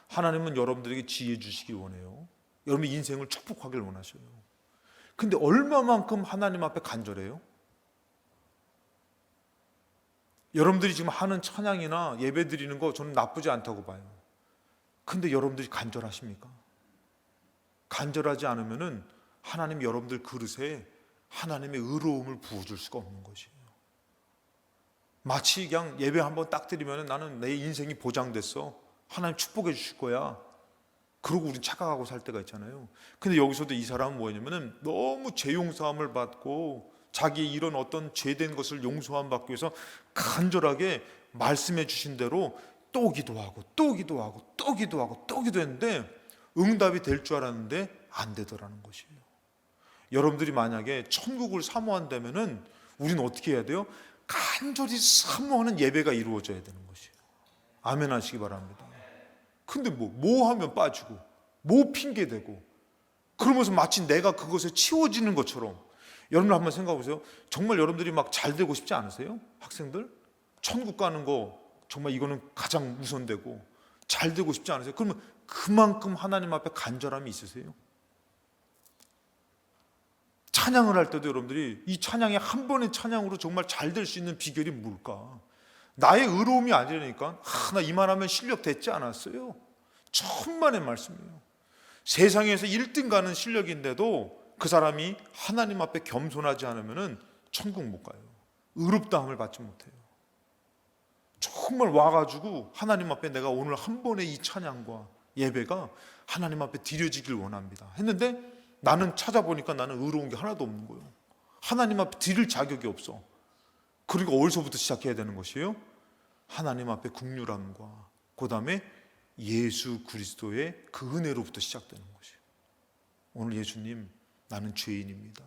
하나님은 여러분들에게 지혜 주시기 원해요. 여러분의 인생을 축복하길 원하셔요. 근데 얼마만큼 하나님 앞에 간절해요? 여러분들이 지금 하는 찬양이나 예배 드리는 거 저는 나쁘지 않다고 봐요. 근데 여러분들이 간절하십니까? 간절하지 않으면은 하나님 여러분들 그릇에 하나님의 의로움을 부어줄 수가 없는 것이에요. 마치 그냥 예배 한번 딱 드리면은 나는 내 인생이 보장됐어, 하나님 축복해 주실 거야, 그러고 우린 착각하고 살 때가 있잖아요. 근데 여기서도 이 사람은 뭐냐면은 너무 죄 용서함을 받고 자기 이런 어떤 죄된 것을 용서함 받기 위해서 간절하게 말씀해 주신 대로 또 기도하고 또 기도하고 또 기도하고 또 기도했는데 응답이 될 줄 알았는데 안 되더라는 것이에요. 여러분들이 만약에 천국을 사모한다면은 우리는 어떻게 해야 돼요? 간절히 사모하는 예배가 이루어져야 되는 것이에요. 아멘 하시기 바랍니다. 근데 뭐 하면 빠지고 뭐 핑계대고 그러면서 마치 내가 그것에 치워지는 것처럼. 여러분 한번 생각해 보세요. 정말 여러분들이 막 잘 되고 싶지 않으세요? 학생들 천국 가는 거 정말 이거는 가장 우선되고 잘 되고 싶지 않으세요? 그러면 그만큼 하나님 앞에 간절함이 있으세요? 찬양을 할 때도 여러분들이 이 찬양이 한 번의 찬양으로 정말 잘 될 수 있는 비결이 뭘까? 나의 의로움이 아니라니까. 나 이만하면 실력 됐지 않았어요? 천만의 말씀이에요. 세상에서 1등 가는 실력인데도 그 사람이 하나님 앞에 겸손하지 않으면 천국 못 가요. 의롭다함을 받지 못해요. 정말 와가지고 하나님 앞에 내가 오늘 한 번의 이 찬양과 예배가 하나님 앞에 드려지길 원합니다 했는데, 나는 찾아보니까 나는 의로운 게 하나도 없는 거예요. 하나님 앞에 드릴 자격이 없어. 그리고 어디서부터 시작해야 되는 것이에요? 하나님 앞에 긍휼함과 그 다음에 예수 그리스도의 그 은혜로부터 시작되는 것이에요. 오늘 예수님, 나는 죄인입니다,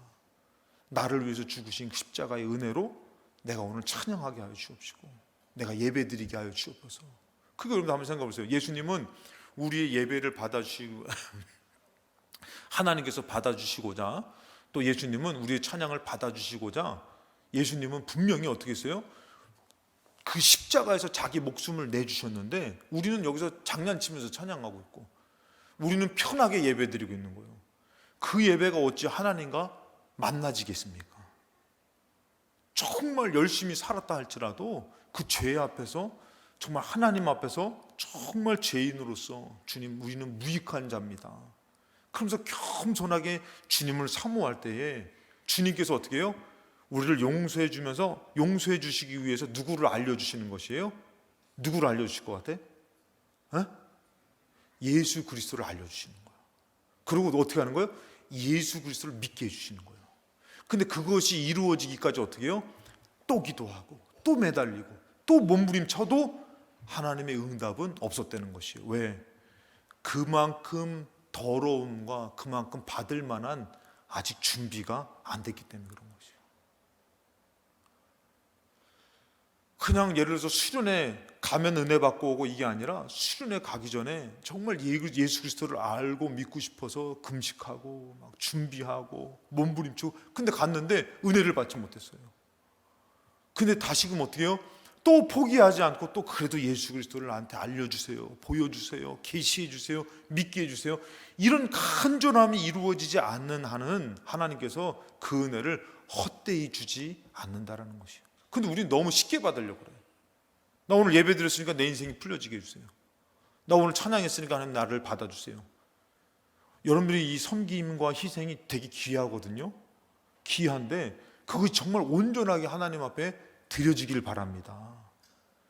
나를 위해서 죽으신 십자가의 은혜로 내가 오늘 찬양하게 하여 주옵시고 내가 예배드리게 하여 주옵소서. 그거 여러분 한번 생각해 보세요. 예수님은 우리의 예배를 받아주시고 하나님께서 받아주시고자, 또 예수님은 우리의 찬양을 받아주시고자 예수님은 분명히 어떻게 했어요? 그 십자가에서 자기 목숨을 내주셨는데 우리는 여기서 장난치면서 찬양하고 있고 우리는 편하게 예배드리고 있는 거예요. 그 예배가 어찌 하나님과 만나지겠습니까? 정말 열심히 살았다 할지라도 그 죄 앞에서, 정말 하나님 앞에서 정말 죄인으로서 주님, 우리는 무익한 자입니다. 그러면서 겸손하게 주님을 사모할 때에 주님께서 어떻게 해요? 우리를 용서해 주면서 용서해 주시기 위해서 누구를 알려주시는 것이에요? 누구를 알려주실 것 같아? 예수 그리스도를 알려주시는 거예요. 그리고 어떻게 하는 거예요? 예수 그리스도를 믿게 해주시는 거예요. 근데 그것이 이루어지기까지 어떻게 해요? 또 기도하고 또 매달리고 또 몸부림쳐도 하나님의 응답은 없었다는 것이에요. 왜? 그만큼 더러움과 그만큼 받을 만한 아직 준비가 안 됐기 때문에 그런 것이에요. 그냥 예를 들어서 수련회 가면 은혜 받고 오고 이게 아니라 수련회 가기 전에 정말 예수 그리스도를 알고 믿고 싶어서 금식하고 막 준비하고 몸부림치고, 근데 갔는데 은혜를 받지 못했어요. 근데 다시금 어떻게 해요? 또 포기하지 않고 또 그래도 예수 그리스도를 나한테 알려주세요, 보여주세요, 계시해 주세요, 믿게 해주세요. 이런 간절함이 이루어지지 않는 한은 하나님께서 그 은혜를 헛되이 주지 않는다라는 것이에요. 근데 우리는 너무 쉽게 받으려고 그래요. 나 오늘 예배 드렸으니까 내 인생이 풀려지게 해주세요. 나 오늘 찬양했으니까 하나님 나를 받아주세요. 여러분들이 이 섬김과 희생이 되게 귀하거든요. 귀한데 그것이 정말 온전하게 하나님 앞에 드려지기를 바랍니다.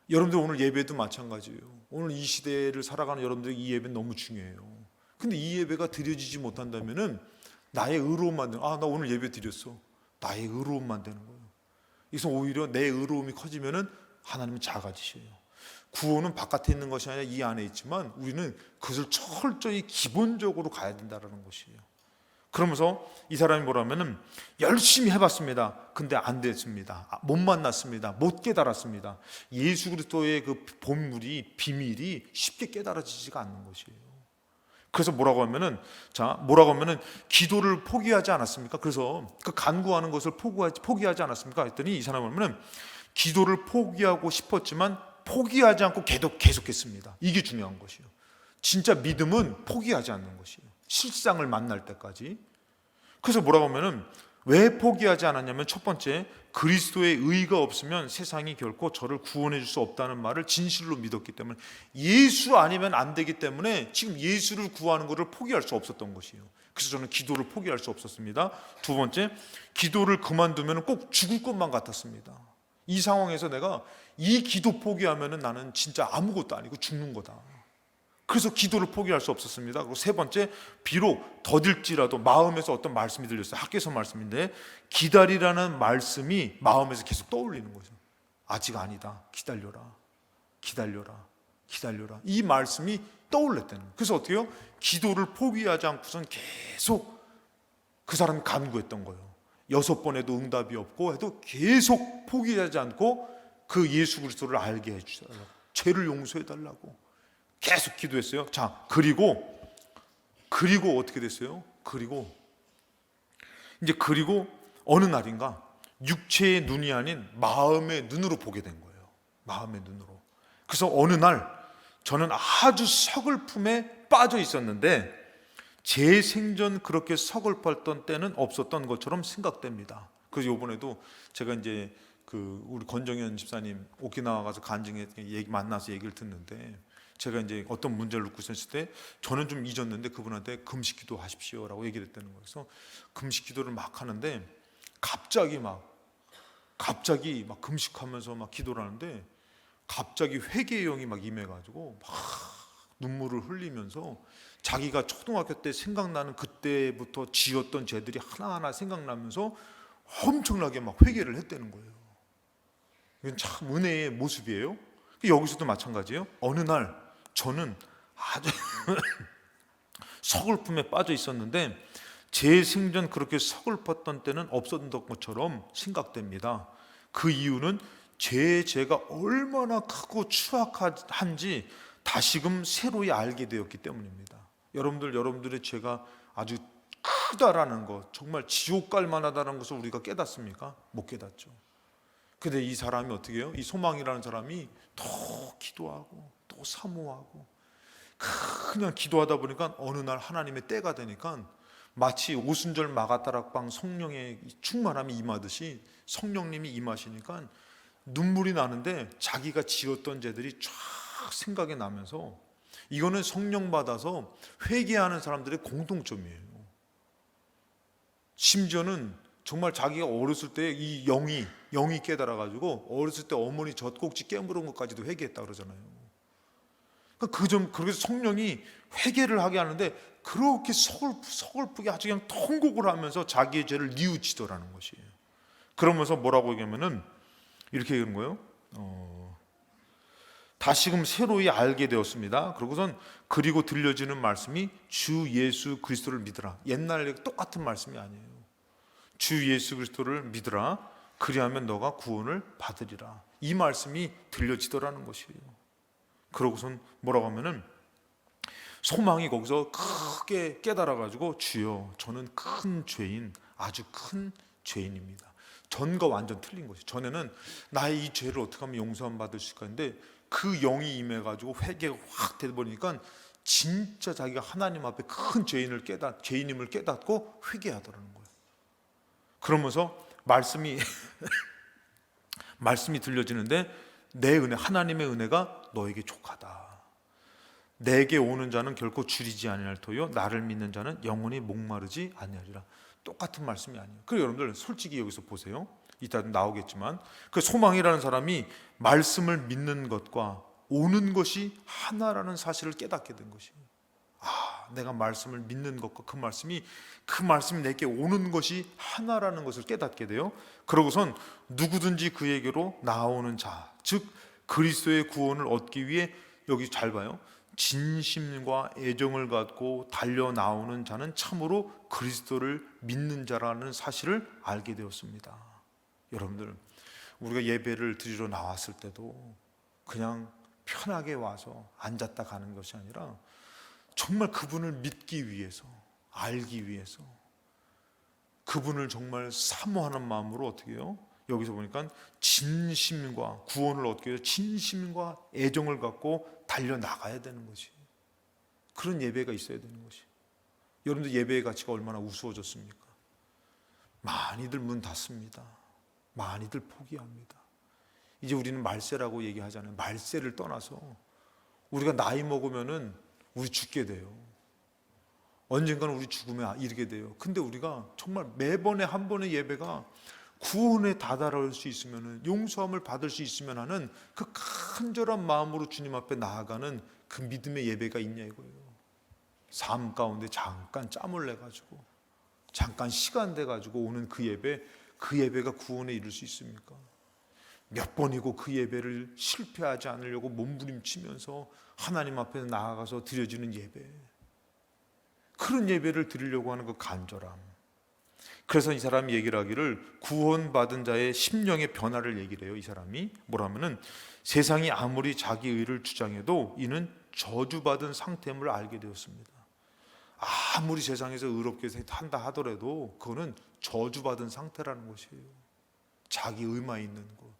여러분들 오늘 예배도 마찬가지예요. 오늘 이 시대를 살아가는 여러분들이 이 예배는 너무 중요해요. 근데 이 예배가 드려지지 못한다면은 나의 의로움만 되는, 나 오늘 예배 드렸어, 나의 의로움만 되는 거예요. 그래서 오히려 내 의로움이 커지면은 하나님은 작아지셔요. 구원은 바깥에 있는 것이 아니라 이 안에 있지만 우리는 그것을 철저히 기본적으로 가야 된다는 것이에요. 그러면서 이 사람이 뭐라면은 열심히 해봤습니다. 근데 안 됐습니다. 못 만났습니다. 못 깨달았습니다. 예수 그리스도의 그 본물이, 비밀이 쉽게 깨달아지지가 않는 것이에요. 그래서 뭐라고 하면은 기도를 포기하지 않았습니까? 그래서 그 간구하는 것을 포기하지 않았습니까? 했더니 이 사람은 뭐냐면 기도를 포기하고 싶었지만 포기하지 않고 계속했습니다. 이게 중요한 것이에요. 진짜 믿음은 포기하지 않는 것이에요. 실상을 만날 때까지. 그래서 뭐라고 하면은 왜 포기하지 않았냐면 첫 번째, 그리스도의 의가 없으면 세상이 결코 저를 구원해 줄 수 없다는 말을 진실로 믿었기 때문에, 예수 아니면 안 되기 때문에 지금 예수를 구하는 것을 포기할 수 없었던 것이에요. 그래서 저는 기도를 포기할 수 없었습니다. 두 번째, 기도를 그만두면 꼭 죽을 것만 같았습니다. 이 상황에서 내가 이 기도 포기하면 나는 진짜 아무것도 아니고 죽는 거다. 그래서 기도를 포기할 수 없었습니다. 그리고 세 번째, 비록 더딜지라도 마음에서 어떤 말씀이 들렸어요. 학개서 말씀인데 기다리라는 말씀이 마음에서 계속 떠올리는 거죠. 아직 아니다, 기다려라, 기다려라, 기다려라. 이 말씀이 떠올랐다는 거예요. 그래서 어떻게 해요? 기도를 포기하지 않고선 계속 그 사람이 간구했던 거예요. 6번에도 응답이 없고 해도 계속 포기하지 않고 그 예수 그리스도를 알게 해주달라고, 죄를 용서해달라고 계속 기도했어요. 자, 그리고 어떻게 됐어요? 그리고 어느 날인가 육체의 눈이 아닌 마음의 눈으로 보게 된 거예요. 마음의 눈으로. 그래서 어느 날 저는 아주 서글픔에 빠져 있었는데 제 생전 그렇게 서글펐던 때는 없었던 것처럼 생각됩니다. 그래서 이번에도 제가 이제 우리 권정현 집사님 오키나와 가서 간증에 만나서 얘기를 듣는데, 제가 이제 어떤 문제를 놓고 있었을 때 저는 좀 잊었는데 그분한테 금식기도 하십시오라고 얘기를 했다는 거예요. 그래서 금식기도를 막 하는데 갑자기 막 금식하면서 막 기도를 하는데 갑자기 회개의 영이 막 임해가지고 막 눈물을 흘리면서 자기가 초등학교 때 생각나는 그때부터 지었던 죄들이 하나하나 생각나면서 엄청나게 막 회개를 했다는 거예요. 이건 참 은혜의 모습이에요. 여기서도 마찬가지예요. 어느 날 저는 아주 서글픔에 빠져 있었는데 제 생전 그렇게 서글펐던 때는 없었던 것처럼 생각됩니다. 그 이유는 제가 얼마나 크고 추악한지 다시금 새로이 알게 되었기 때문입니다. 여러분들의 죄가 아주 크다라는 것, 정말 지옥 갈 만하다는 것을 우리가 깨닫습니까? 못 깨닫죠. 근데 이 사람이 어떻게 해요? 이 소망이라는 사람이 더 기도하고 또 사모하고 그냥 기도하다 보니까 어느 날 하나님의 때가 되니까 마치 오순절 마가다락방 성령의 충만함이 임하듯이 성령님이 임하시니까 눈물이 나는데 자기가 지었던 죄들이 쫙 생각이 나면서, 이거는 성령 받아서 회개하는 사람들의 공통점이에요. 심지어는 정말 자기가 어렸을 때 이 영이 깨달아가지고 어렸을 때 어머니 젖꼭지 깨물은 것까지도 회개했다 그러잖아요. 그래서 성령이 회개를 하게 하는데 그렇게 서글프게 아주 그냥 통곡을 하면서 자기의 죄를 뉘우치더라는 것이에요. 그러면서 뭐라고 얘기하면은 이렇게 얘기하는 거예요. 다시금 새로이 알게 되었습니다. 그리고 들려지는 말씀이 주 예수 그리스도를 믿으라. 옛날에 똑같은 말씀이 아니에요. 주 예수 그리스도를 믿으라. 그리하면 너가 구원을 받으리라. 이 말씀이 들려지더라는 것이에요. 그러고선 뭐라고 하면은 소망이 거기서 크게 깨달아가지고, 주여 저는 큰 죄인, 아주 큰 죄인입니다. 전과 완전 틀린 것이, 전에는 나의 이 죄를 어떻게 하면 용서함 받을 수 있을까 했는데 그 영이 임해가지고 회개가 확 돼버리니까 진짜 자기가 하나님 앞에 큰 죄인임을 깨닫고 회개하더라는 거예요. 그러면서 말씀이 들려지는데, 내 은혜, 하나님의 은혜가 너에게 족하다. 내게 오는 자는 결코 줄이지 아니할 터요 나를 믿는 자는 영원히 목마르지 아니하리라. 똑같은 말씀이 아니에요. 그래서 여러분들 솔직히 여기서 보세요. 이따 나오겠지만 그 소망이라는 사람이 말씀을 믿는 것과 오는 것이 하나라는 사실을 깨닫게 된 것이에요. 내가 말씀을 믿는 것과 그 말씀이 내게 오는 것이 하나라는 것을 깨닫게 돼요. 그러고선 누구든지 그에게로 나오는 자, 즉 그리스도의 구원을 얻기 위해, 여기 잘 봐요, 진심과 애정을 갖고 달려 나오는 자는 참으로 그리스도를 믿는 자라는 사실을 알게 되었습니다. 여러분들, 우리가 예배를 드리러 나왔을 때도 그냥 편하게 와서 앉았다 가는 것이 아니라 정말 그분을 믿기 위해서, 알기 위해서, 그분을 정말 사모하는 마음으로 어떻게 해요? 여기서 보니까 진심과 구원을 얻기 위해서 진심과 애정을 갖고 달려나가야 되는 것이, 그런 예배가 있어야 되는 것이. 여러분들 예배의 가치가 얼마나 우스워졌습니까? 많이들 문 닫습니다. 많이들 포기합니다. 이제 우리는 말세라고 얘기하잖아요. 말세를 떠나서 우리가 나이 먹으면은 우리 죽게 돼요. 언젠가는 우리 죽음에 이르게 돼요. 근데 우리가 정말 매번에 한 번의 예배가 구원에 다다를 수 있으면, 용서함을 받을 수 있으면 하는 그 간절한 마음으로 주님 앞에 나아가는 그 믿음의 예배가 있냐 이거예요. 삶 가운데 잠깐 짬을 내가지고 잠깐 시간 돼가지고 오는 그 예배가 구원에 이를 수 있습니까? 몇 번이고 그 예배를 실패하지 않으려고 몸부림치면서 하나님 앞에 나아가서 드려지는 예배, 그런 예배를 드리려고 하는 그 간절함. 그래서 이 사람이 얘기를 하기를 구원받은 자의 심령의 변화를 얘기를 해요. 이 사람이 뭐라면은 세상이 아무리 자기 의를 주장해도 이는 저주받은 상태임을 알게 되었습니다. 아무리 세상에서 의롭게 한다 하더라도 그거는 저주받은 상태라는 것이에요. 자기 의만 있는 것.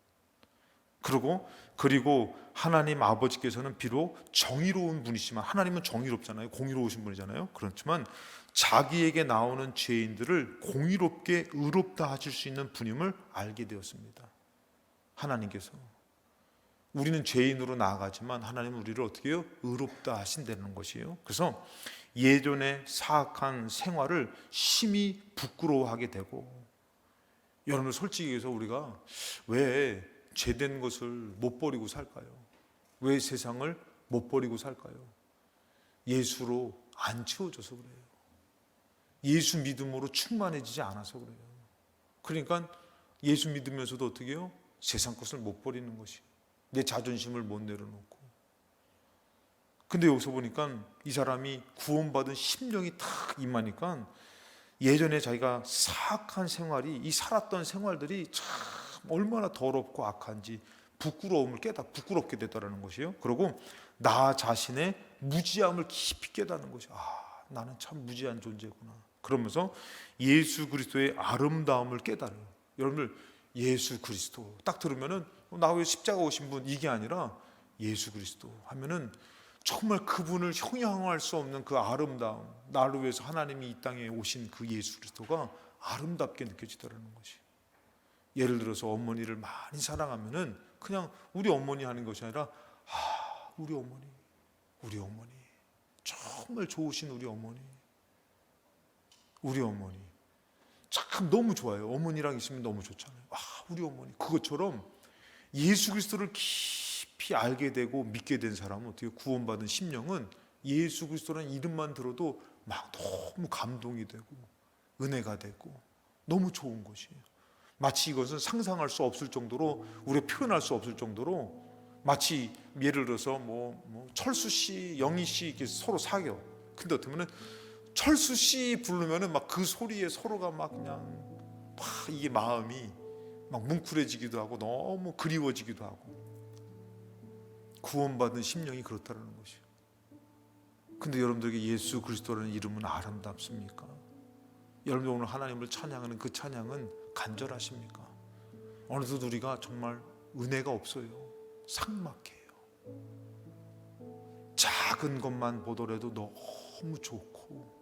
그리고 하나님 아버지께서는 비록 정의로운 분이시지만, 하나님은 정의롭잖아요. 공의로우신 분이잖아요. 그렇지만 자기에게 나오는 죄인들을 공의롭게 의롭다 하실 수 있는 분임을 알게 되었습니다. 하나님께서. 우리는 죄인으로 나아가지만 하나님은 우리를 어떻게 해요? 의롭다 하신다는 것이에요. 그래서 예전의 사악한 생활을 심히 부끄러워하게 되고, 여러분 솔직히 얘기해서 우리가 왜 죄된 것을 못 버리고 살까요? 왜 세상을 못 버리고 살까요? 예수로 안 채워져서 그래요. 예수 믿음으로 충만해지지 않아서 그래요. 그러니까 예수 믿으면서도 어떻게 해요? 세상 것을 못 버리는 것이, 내 자존심을 못 내려놓고. 근데 여기서 보니까 이 사람이 구원받은 심령이 탁 임하니까 예전에 자기가 사악한 생활이, 이 살았던 생활들이 참 얼마나 더럽고 악한지 부끄럽게 되더라는 것이에요. 그리고 나 자신의 무지함을 깊이 깨닫는 것이, 나는 참 무지한 존재구나. 그러면서 예수 그리스도의 아름다움을 깨달아요. 여러분들 예수 그리스도 딱 들으면은 나 왜 십자가 오신 분 이게 아니라 예수 그리스도 하면은 정말 그분을 형용할 수 없는 그 아름다움, 나를 위해서 하나님이 이 땅에 오신 그 예수 그리스도가 아름답게 느껴지더라는 것이. 예를 들어서 어머니를 많이 사랑하면은 그냥 우리 어머니 하는 것이 아니라 우리 어머니 정말 좋으신 우리 어머니 참 너무 좋아요. 어머니랑 있으면 너무 좋잖아요. 우리 어머니. 그것처럼 예수 그리스도를 깊이 알게 되고 믿게 된 사람은 어떻게 구원받은 심령은 예수 그리스도라는 이름만 들어도 막 너무 감동이 되고 은혜가 되고 너무 좋은 것이에요. 마치 이것은 상상할 수 없을 정도로 우리가 표현할 수 없을 정도로 마치 예를 들어서 철수 씨, 영희 씨 이렇게 서로 사겨. 근데 어떻게 보면 철수 씨 부르면은 막 그 소리에 서로가 막 그냥 막 이게 마음이 막 뭉클해지기도 하고 너무 그리워지기도 하고. 구원받은 심령이 그렇다는 것이에요. 근데 여러분들에게 예수 그리스도라는 이름은 아름답습니까? 여러분들 오늘 하나님을 찬양하는 그 찬양은 간절하십니까? 어느덧 우리가 정말 은혜가 없어요. 삭막해요. 작은 것만 보더라도 너무 좋고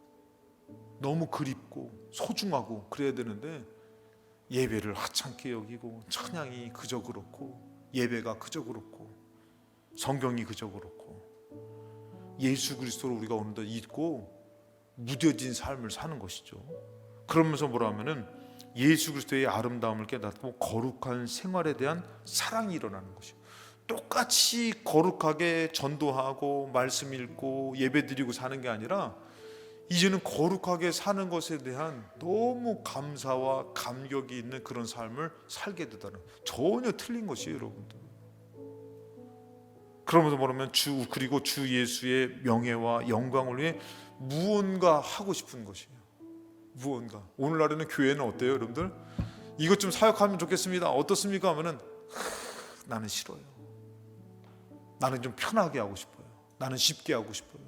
너무 그립고 소중하고 그래야 되는데 예배를 하찮게 여기고 찬양이 그저 그렇고 예배가 그저 그렇고 성경이 그저 그렇고 예수 그리스도를 우리가 어느덧 잊고 무뎌진 삶을 사는 것이죠. 그러면서 뭐라 하면은 예수 그리스도의 아름다움을 깨닫고 거룩한 생활에 대한 사랑이 일어나는 것이에요. 똑같이 거룩하게 전도하고 말씀 읽고 예배 드리고 사는 게 아니라 이제는 거룩하게 사는 것에 대한 너무 감사와 감격이 있는 그런 삶을 살게 되다는, 전혀 틀린 것이에요, 여러분들. 그러면서 뭐냐면 그리고 주 예수의 명예와 영광을 위해 무언가 하고 싶은 것이에요. 무언가. 오늘날에는 교회는 어때요, 여러분들? 이것 좀 사역하면 좋겠습니다. 어떻습니까? 하면은 나는 싫어요. 나는 좀 편하게 하고 싶어요. 나는 쉽게 하고 싶어요.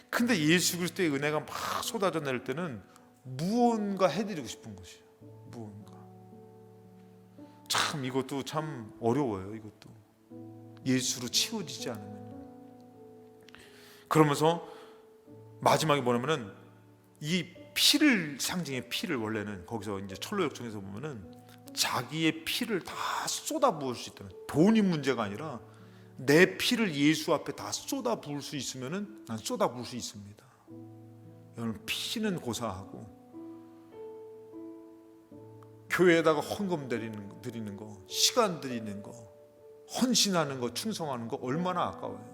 근데 예수 그리스도의 은혜가 막 쏟아져 낼 때는 무언가 해드리고 싶은 것이에요. 무언가. 참 이것도 참 어려워요. 이것도 예수로 치워지지 않으면. 그러면서 마지막에 뭐냐면은 이 피를 상징해. 피를 원래는 거기서 이제 철로역정에서 보면은 자기의 피를 다 쏟아 부을 수 있다는, 돈이 문제가 아니라 내 피를 예수 앞에 다 쏟아 부을 수 있으면은 난 쏟아 부을 수 있습니다. 여러분, 피는 고사하고 교회에다가 헌금 드리는 거, 시간 드리는 거, 헌신하는 거, 충성하는 거 얼마나 아까워요.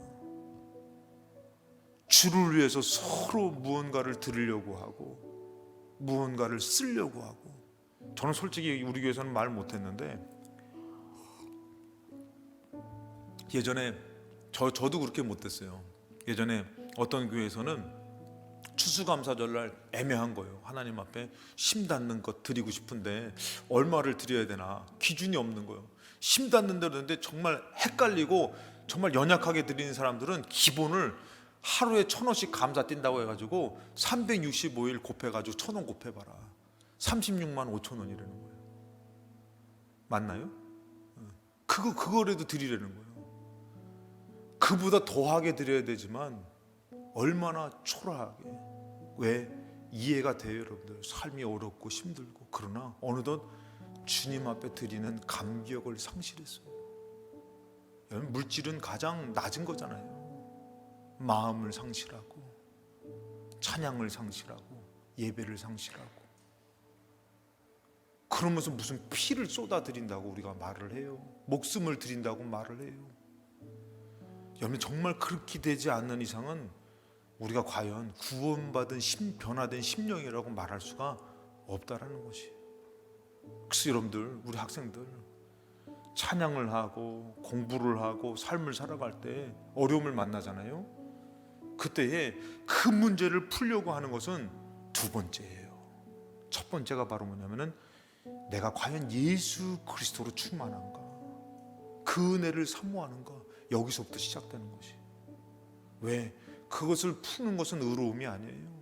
주를 위해서 서로 무언가를 드리려고 하고 무언가를 쓰려고 하고. 저는 솔직히 우리 교회에서는 말 못했는데 예전에 저도 그렇게 못했어요. 예전에 어떤 교회에서는 추수감사절날 애매한 거예요. 하나님 앞에 심 닿는 것 드리고 싶은데 얼마를 드려야 되나 기준이 없는 거예요. 심 닿는 대로 되는데 정말 헷갈리고 정말 연약하게 드리는 사람들은 기본을 하루에 1,000원씩 감사 뛴다고 해가지고 365일 곱해가지고 1,000원 곱해봐라. 36만 5천 원이라는 거예요. 맞나요? 그거라도 드리라는 거예요. 그보다 더하게 드려야 되지만 얼마나 초라하게. 왜? 이해가 돼요, 여러분들. 삶이 어렵고 힘들고. 그러나 어느덧 주님 앞에 드리는 감격을 상실했어요. 물질은 가장 낮은 거잖아요. 마음을 상실하고 찬양을 상실하고 예배를 상실하고. 그러면서 무슨 피를 쏟아드린다고 우리가 말을 해요. 목숨을 드린다고 말을 해요. 여러분, 정말 그렇게 되지 않는 이상은 우리가 과연 구원받은 변화된 심령이라고 말할 수가 없다라는 것이에요. 그래서 여러분들, 우리 학생들 찬양을 하고 공부를 하고 삶을 살아갈 때 어려움을 만나잖아요. 그때에 그 문제를 풀려고 하는 것은 두 번째예요. 첫 번째가 바로 뭐냐면은 내가 과연 예수 그리스도로 충만한가, 그 은혜를 사모하는가. 여기서부터 시작되는 것이. 왜? 그것을 푸는 것은 의로움이 아니에요.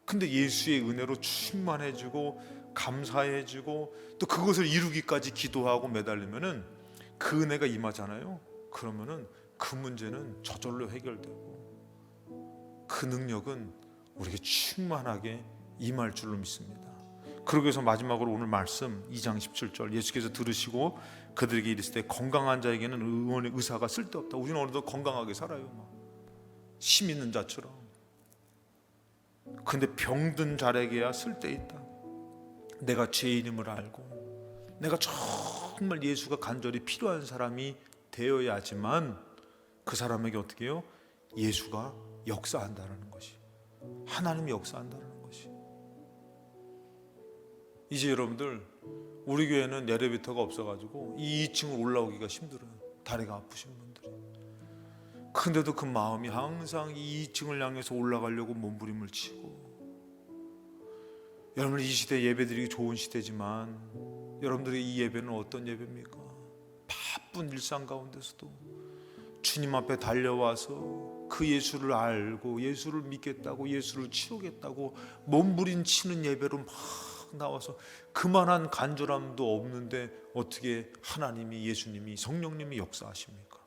근데 예수의 은혜로 충만해지고 감사해지고 또 그것을 이루기까지 기도하고 매달리면은 그 은혜가 임하잖아요. 그러면은 그 문제는 저절로 해결되고 그 능력은 우리에게 충만하게 임할 줄로 믿습니다. 그러기 위해서 마지막으로 오늘 말씀 2장 17절 예수께서 들으시고 그들에게 이르시되 건강한 자에게는 의원의 의사가 쓸데없다. 우리는 오늘도 건강하게 살아요. 힘 있는 자처럼. 근데 병든 자에게야 쓸데있다. 내가 죄인임을 알고 내가 정말 예수가 간절히 필요한 사람이 되어야지만 그 사람에게 어떻게 해요? 예수가 역사한다는 것이, 하나님이 역사한다는 것이. 이제 여러분들 우리 교회는 엘리베이터가 없어가지고 이 2층을 올라오기가 힘들어요. 다리가 아프신 분들이. 근데도 그 마음이 항상 이 2층을 향해서 올라가려고 몸부림을 치고. 여러분, 이 시대 예배드리기 좋은 시대지만 여러분들의 이 예배는 어떤 예배입니까? 바쁜 일상 가운데서도 주님 앞에 달려와서 그 예수를 알고 예수를 믿겠다고, 예수를 치우겠다고 몸부림치는 예배로 막 나와서 그만한 간절함도 없는데 어떻게 하나님이, 예수님이, 성령님이 역사하십니까?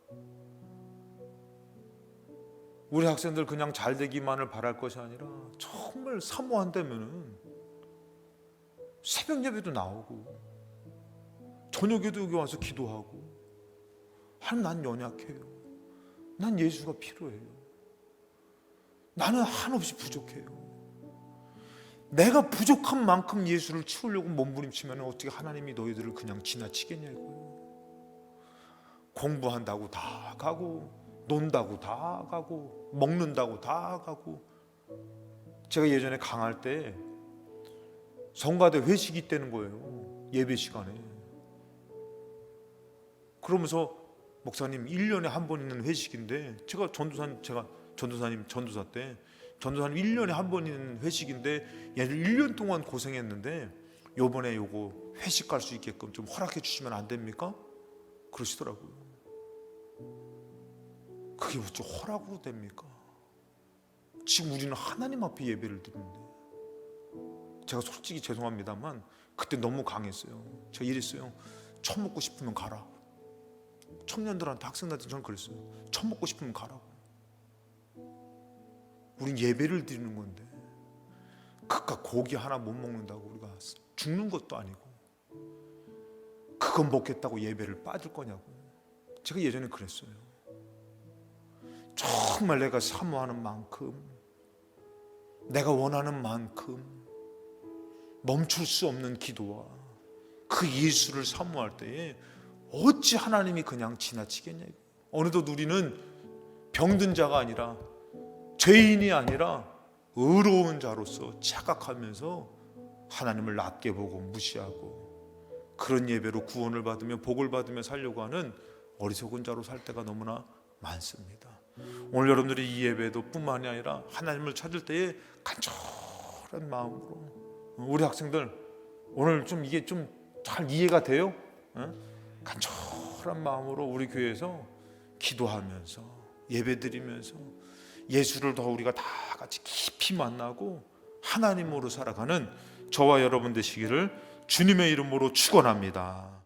우리 학생들 그냥 잘 되기만을 바랄 것이 아니라 정말 사모한다면은 새벽 예배도 나오고 저녁에도 여기 와서 기도하고. 하나님, 난 연약해요. 난 예수가 필요해요. 나는 한없이 부족해요. 내가 부족한 만큼 예수를 치우려고 몸부림치면 어떻게 하나님이 너희들을 그냥 지나치겠냐고요. 공부한다고 다 가고, 논다고 다 가고, 먹는다고 다 가고. 제가 예전에 강할 때 성가대 회식이 있다는 거예요. 예배 시간에. 그러면서 목사님 1년에 한 번 있는 회식인데, 제가 전도사님 때 전도사님 1년에 한 번 있는 회식인데 얘들 1년 동안 고생했는데 요번에 요거 회식 갈 수 있게끔 좀 허락해 주시면 안 됩니까? 그러시더라고요. 그게 어찌 허락으로 됩니까? 지금 우리는 하나님 앞에 예배를 드리는데. 제가 솔직히 죄송합니다만 그때 너무 강했어요. 제가 이랬어요. 처먹고 싶으면 가라. 청년들한테, 학생들한테 저는 그랬어요. 처먹고 싶으면 가라고. 우린 예배를 드리는 건데 그깟 고기 하나 못 먹는다고 우리가 죽는 것도 아니고 그거 먹겠다고 예배를 빠질 거냐고. 제가 예전에 그랬어요. 정말 내가 사모하는 만큼, 내가 원하는 만큼 멈출 수 없는 기도와 그 예수를 사모할 때에 어찌 하나님이 그냥 지나치겠냐고. 어느덧 우리는 병든 자가 아니라, 죄인이 아니라 의로운 자로서 착각하면서 하나님을 낮게 보고 무시하고 그런 예배로 구원을 받으며 복을 받으며 살려고 하는 어리석은 자로 살 때가 너무나 많습니다. 오늘 여러분들이 이 예배도 뿐만이 아니라 하나님을 찾을 때에 간절한 마음으로, 우리 학생들 오늘 좀 이게 좀 잘 이해가 돼요? 간절한 마음으로 우리 교회에서 기도하면서 예배드리면서 예수를 더 우리가 다 같이 깊이 만나고 하나님으로 살아가는 저와 여러분 되시기를 주님의 이름으로 축원합니다.